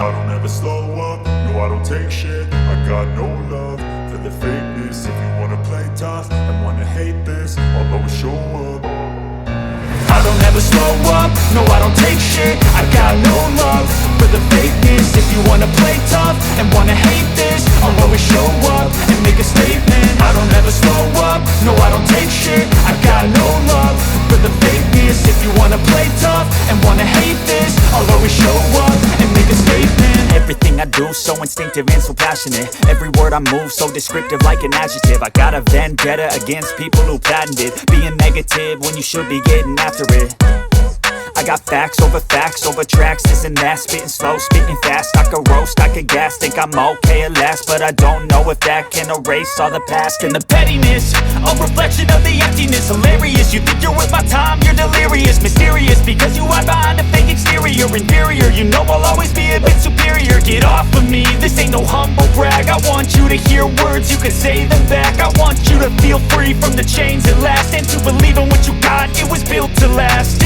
I don't ever slow up, no I don't take shit. I got no love for the fakeness. If you wanna play tough and wanna hate this, I'll always show up. I don't ever slow up, no I don't take shit. I got no love for the fakeness. If you wanna play tough and wanna hate this, I'll always show up and make a statement. I don't ever slow up, no I don't take shit. I got no love for the fakeness. If you wanna play tough and wanna hate this, I'll always show up and make a statement. Everything I do so instinctive and so passionate. Every word I move so descriptive like an adjective. I got a vendetta against people who patented being negative when you should be getting after it. I got facts over tracks, this and that. Spitting slow, spitting fast, I could roast, I could gas. Think I'm okay at last, but I don't know if that can erase all the past. And the pettiness, a reflection of the emptiness. Hilarious, you think you're worth my time, you're delirious. Mysterious, because you hide behind a fake exterior. Inferior, you know I'll always be a bit superior. Get off of me, this ain't no humble brag. I want you to hear words, you can say them back. I want you to feel free from the chains at last, and to believe in what you got, it was built to last.